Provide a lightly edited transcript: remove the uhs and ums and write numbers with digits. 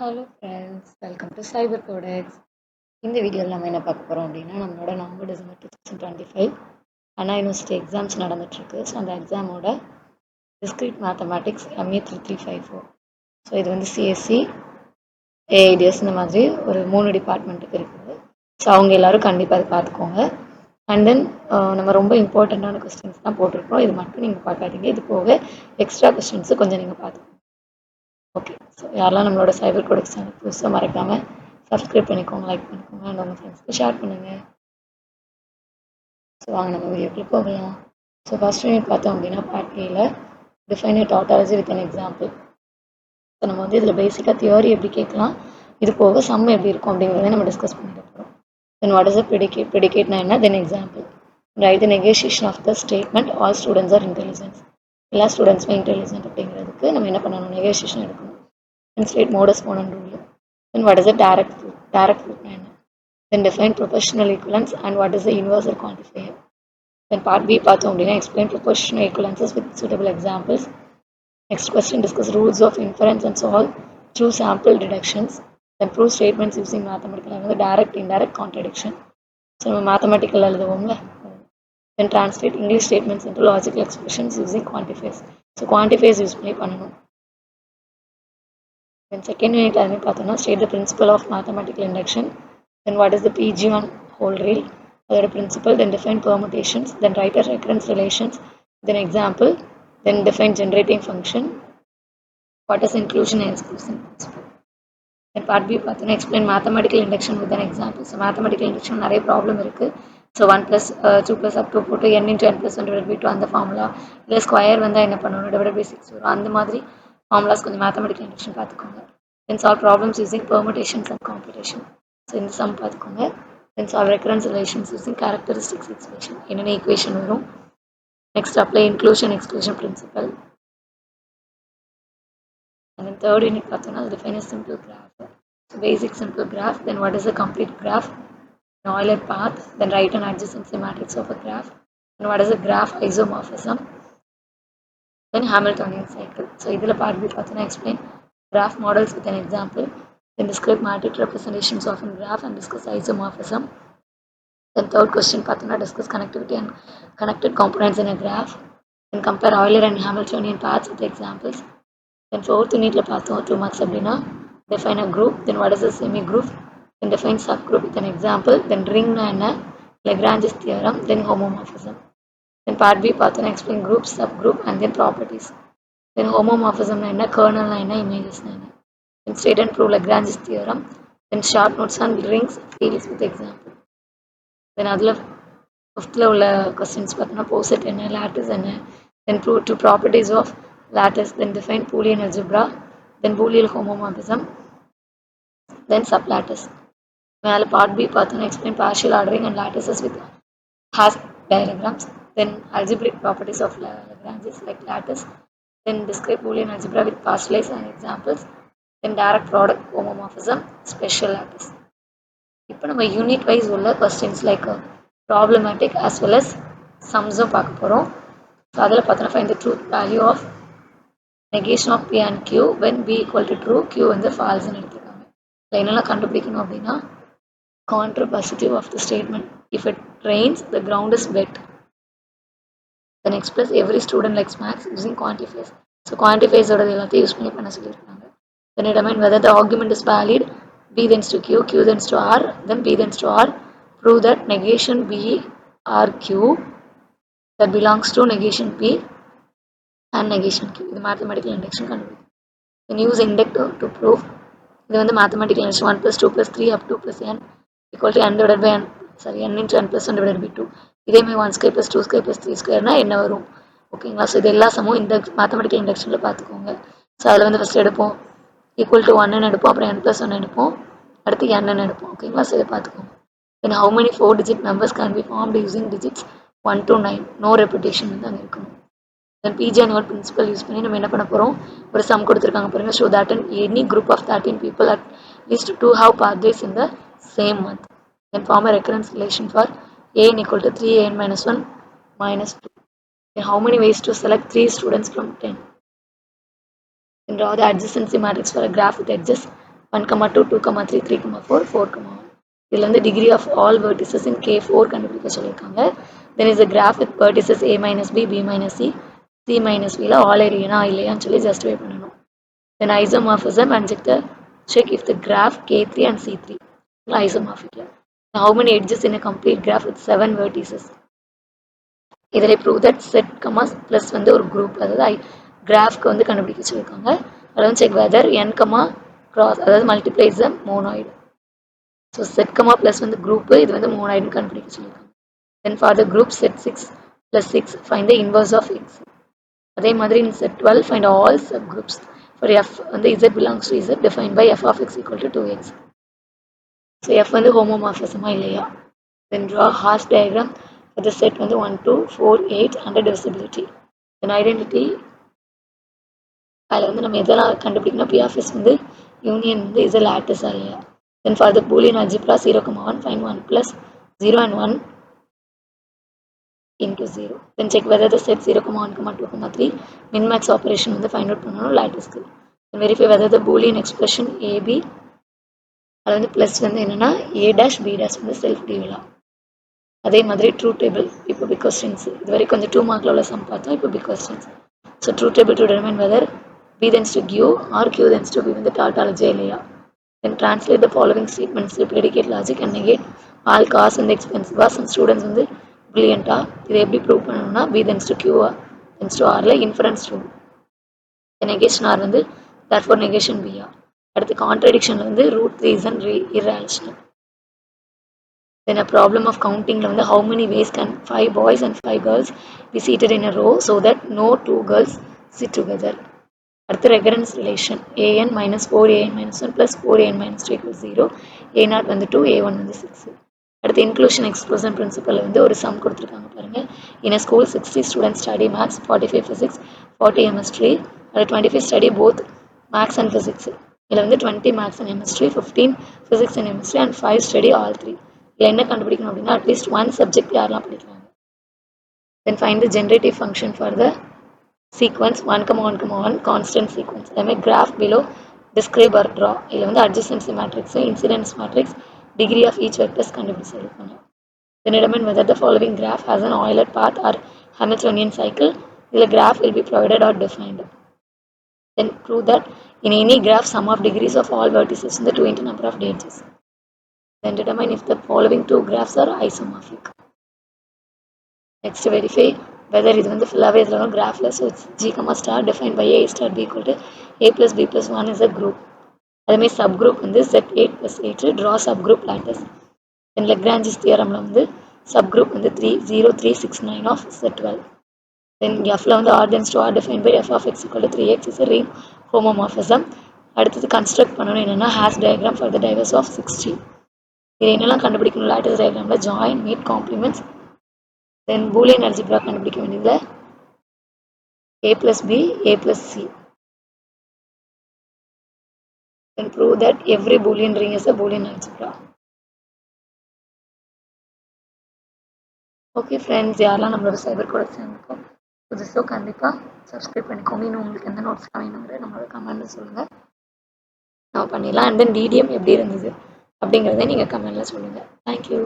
Hello friends, welcome to Cyber Codex. இந்த வீடியோவில் நம்ம என்ன பார்க்க போகிறோம் அப்படின்னா, நம்மளோட November December 2025 Anna university exams நடந்துட்டுருக்கு. ஸோ அந்த எக்ஸாமோட டிஸ்கிரிட் மேத்தமேட்டிக்ஸ் MA 3354. ஸோ இது வந்து சிஎஸ்சி, ஏஐடிஎஸ் இந்த மாதிரி ஒரு 3 டிபார்ட்மெண்ட்டுக்கு இருக்குது. ஸோ அவங்க எல்லோரும் கண்டிப்பாக அதை பார்த்துக்கோங்க. அண்ட் தென் நம்ம ரொம்ப இம்பார்ட்டண்ட்டான கொஸ்டின்ஸ் தான் போட்டிருக்கோம். இது மட்டும் நீங்கள் பார்க்காதீங்க. இது போக எக்ஸ்ட்ரா கொஸ்டின்ஸு கொஞ்சம் நீங்கள் பார்த்துக்கோங்க. ஓகே, ஸோ யாரெல்லாம் நம்மளோட சைபர் கோடெக்ஸ் சேனல் புதுசாக மறக்காமல் சப்ஸ்கிரைப் பண்ணிக்கோங்க, லைக் பண்ணிக்கோங்க, அண்ட் உங்கள் ஃப்ரெண்ட்ஸ்க்கு ஷேர் பண்ணுங்கள். ஸோ வாங்க நம்ம வீடியோக்குள்ளே போகலாம். ஸோ ஃபஸ்ட் யூனிட் பார்த்தோம் அப்படின்னா பார்ட் ஏல define a tautology with an example. So நம்ம வந்து இதில் பேசிக்காக தியோரி எப்படி கேட்கலாம், இது போக சம் எப்படி இருக்கும் அப்படிங்கிறத நம்ம டிஸ்கஸ் பண்ணிட்டு போகிறோம். Then what is a predicate, ப்ரெடிகேட்னா என்ன, then example. Write the negotiation of the statement all students are intelligence. எல்லா ஸ்டூடெண்ட்ஸுமே இன்டெலிஜென்ட் அப்படிங்கிறதுக்கு நம்ம என்ன பண்ணணும், நெகோசியேஷன் எடுக்கணும். And state modus ponens rule. Then what is a direct proof? Direct proof என்ன? Then define proportional equivalence and what is the universal quantifier. Then part B பார்த்தோம் அப்படின்னா explain proportional equivalences with suitable examples. Next question, discuss rules of inference and solve true sample deductions. Then prove statements using mathematical and direct indirect contradiction. So நம்ம mathematical எழுதுவோம்ல. Then translate English statements into logical expressions using quantifiers. So quantifiers use பண்ணி பண்ணணும். Then second unit state the principle of mathematical induction. Then what is the PG1 whole real? Other principle. Then define permutations. Then write a recurrence relations. Then example. Then define generating function. What is inclusion and exclusion principle? Then part B explain mathematical induction with an example. So mathematical induction நிறைய problem இருக்கு. So 1 plus 2 plus up to போட்டு n into n plus 1 divided by 2 அந்த formula, இல்லை square வந்தால் என்ன பண்ணணும், divided by 6 வரும். அந்த மாதிரி ஃபார்முலாஸ் கொஞ்சம் மேத்தமெட்டிக்கல் இண்டக்ஷன் பார்த்துக்கோங்க. Then solve problems using permutations and computation. So இந்த சம் பார்த்துக்கோங்க. Then solve recurrence relations using characteristics expression. என்னென்ன equation வரும். Next apply inclusion exclusion principle. And then third unit பார்த்தோம்னா define a simple graph. So basic simple graph. Then what is a complete graph? An Euler path. Then write an adjacency matrix of a graph. And what is a graph isomorphism? Then Hamiltonian cycle. So இதில் part B பார்த்தோம்னா explain graph models with an example. Then describe matrix representations of a graph and discuss isomorphism. Then third question பார்த்தோம்னா discuss connectivity and connected components in a graph. Then compare Euler and Hamiltonian paths with examples. Then fourth unitல பார்த்தோம் 2 marks அப்படின்னா define a group. Then what is a semi group? Then define subgroup with an example. Then ring na enna, Lagrange's theorem. Then homomorphism. Then part B பார்த்தோம்னா explain group, subgroup and then properties. Then homomorphism na enna, kernel na enna, images na enna. Then state and prove Lagrange's theorem. Then short notes on rings, fields with example. Then அதில் ஃபிஃப்த்தில் உள்ள questions பார்த்தோம்னா Fawcett என்ன, lattice என்ன, then prove two properties of lattice, then define Boolean algebra, then Boolean homomorphism, then sublattice. மேலே part B பார்த்தோம்னா explain partial ordering and lattices with hash diagrams, then algebraic properties of Lagrange's like lattice, then describe Boolean algebra with postulates and examples, then direct product homomorphism, special lattice. இப்போ நம்ம unit wise உள்ள questions like problematic as well as சம்ஸும் பார்க்க போகிறோம். So அதில் பார்த்தோன்னா find the truth value of negation of P and Q when B equal to true, Q வந்து ஃபால்ஸ்ன்னு எடுத்துருக்காங்க. இல்லை என்னெல்லாம் கண்டுபிடிக்கணும் அப்படின்னா contrapositive of the statement, if it rains the ground is wet. Then express every student likes maths using quantifiers. So குவான்டிஃபைஸோட எல்லாத்தையும் use பண்ணி பண்ண சொல்லியிருக்காங்க. Then determine whether the argument is valid. B tends to Q, Q tends to R, then B tends to R. Prove that negation B or Q that belongs to negation P and negation Q. இது mathematical induction கண்டுபிடிக்கும். Then use inductor to prove. இது வந்து mathematical induction 1 plus 2 plus 3 up to plus n equal to n divided by n, n into n plus 1 divided by 2. இதேமாதிரி 1 square plus 2 square plus 3 squareனா என்ன வரும், ஓகேங்களா. So இது எல்லா சமம் இந்த mathematical inductionல பார்த்துக்கோங்க. ஸோ அதில் வந்து ஃபஸ்ட் எடுப்போம் ஈக்குவல் டு 1 எடுப்போம், அப்புறம் n plus 1 எடுப்போம், அடுத்து n எடுப்போம், ஓகேங்களா. ஸோ இதை பார்த்துக்கோங்க. Then how many 4-digit numbers can be formed using digits 1 to 9? No repetition வந்து அங்கே இருக்கணும். Then PG annual principle use பண்ணி நம்ம என்ன பண்ண போகிறோம், ஒரு சம் கொடுத்துருக்காங்க பாருங்க. show that in any group of 13 people at least 2 have birthdays in the same month. Then form a recurrence relation for an equal to 3an minus 1 minus 2. Then how many ways to select 3 students from 10? Then draw the adjacency matrix for a graph with edges 1, 2, 2, 3, 3, 4, 4, 1. இதில் வந்து degree of all vertices in K4 கண்டுபிடிக்க சொல்லியிருக்காங்க. Then is a graph with vertices A minus B, B minus C, C minus Vல all area இல்லையான்னு சொல்லி justify பண்ணணும். Then isomorphism and check if the graph K3 and C3 isomorphic. How many edges in a complete graph with 7 vertices? இதில் prove that set, plus வந்து ஒரு group, அதாவது கிராஃப்க்கு வந்து கண்டுபிடிக்க சொல்லியிருக்காங்க. அதில் வந்து check whether n, cross, அதாவது multiplies the monoid. So set, plus வந்து group, இது வந்து monoid கண்டுபிடிக்க சொல்லியிருக்காங்க. Then for the group set 6 plus 6, find the inverse of x. அதே மாதிரி in set 12, find all subgroups. For f வந்து z belongs to z, defined by f of x equal to 2x. So f வந்து homomorphism இல்லையா? Then draw Hash diagram for the set வந்து 1, 2, 4, 8 under divisibility. Then identity, அதில் வந்து நம்ம எதெல்லாம் கண்டுபிடிக்கணும், p of s வந்து union வந்து is a lattice இல்லையா? Then for the Boolean algebra 0, 1, find 1 plus 0 and 1 into 0. Then check whether the set 0, 1, 2, 3 min-max operation வந்து find out பண்ணணும் lattice. Then verify whether the Boolean expression ab, அது வந்து plus வந்து என்னன்னா a dash b dash வந்து self டிவிலாம். அதே மாதிரி ட்ரூ டேபிள், இப்போ பிக் கொஸ்டின்ஸ் இது வரைக்கும் கொஞ்சம் 2 மார்க்கில் உள்ள சம் பார்த்தோம். இப்போ big questions. So truth table to determine whether b tends to q or q tends to b வந்து டாட்டாலஜி இல்லையா? Then translate the following statements to predicate logic and negate all cost and expensive. Some students வந்து brilliant-ஆ இதை எப்படி prove பண்ணணும்னா b tends to q tends to r-ல inference true. negation r வந்து therefore negation b. அடுத்து contradiction வந்து root 3 is an irrational. Then a problem of counting, how many ways can 5 boys and 5 girls be seated in a row so that no 2 girls sit together. அடுத்து recurrence relation, an minus 4an minus 1 plus 4an minus 2 equals 0, a0 வந்து 2, a1 வந்து 6. அடுத்து inclusion exclusion principle வந்து ஒரு sum கொடுத்துருக்காங்க பாருங்க. In a school 60 students study maths, 45 physics, 40 chemistry, 25 study both maths and physics. இதில் வந்து 20 maths and chemistry, 15 physics and chemistry and 5 study all 3. இதில் என்ன கண்டுபிடிக்கணும் அப்படின்னா அட்லீஸ்ட் 1 சப்ஜெக்ட் யாரெல்லாம் படிக்கிறாங்க. Then find the generative function for the sequence 1, 1, 1 constant sequence. அதே graph below describe or draw. இதில் வந்து adjacency matrix, incidence matrix, degree of each vectors கண்டுபிடிச்சு எழுதணும். Then determine whether the following graph has an Euler path or Hamiltonian cycle. இதில் graph will be provided or defined. Then prove that in any graph sum of degrees of all vertices in the 2 number of edges. Then determine if the following 2 graphs are isomorphic. Next verify whether இது வந்து ஃபுல்லாகவே இதில் கிராஃபில். So g, star defined by a star b equal to a plus b plus 1 is a group. அதேமாதிரி sub group வந்து set 8 plus 8 draw subgroup lattice. Then Lagrange's theoremல வந்து subgroup வந்து 3, 0, 3, 6, 9 of set 12. Then fல வந்து r tends to r defined by f of x equal to 3x is a ring homomorphism. அடுத்தது construct பண்ணணும் என்னன்னா hash diagram for the diverse of 60. இதில் என்னெல்லாம் கண்டுபிடிக்கணும் lattice diagramல join, meet, complements. Then Boolean algebra கண்டுபிடிக்க வேண்டியதில் a plus b, a plus c. Then prove that every Boolean ring is a Boolean algebra. Okay friends, யாரெல்லாம் நம்மளோட சைபர் கோட சேர்ந்துருக்கோம் புதுசோ கண்டிப்பாக subscribe பண்ணிக்கோங்க. இன்னும் உங்களுக்கு எந்த நோட்ஸ்லாம் வேணுங்கிற நம்மளோட கமெண்ட்டில் சொல்லுங்கள், நம்ம பண்ணிடலாம். அண்ட் தென் டிடிஎம் எப்படி இருந்தது அப்படிங்கிறத நீங்கள் கமெண்ட்டில் சொல்லுங்கள். தேங்க்யூ.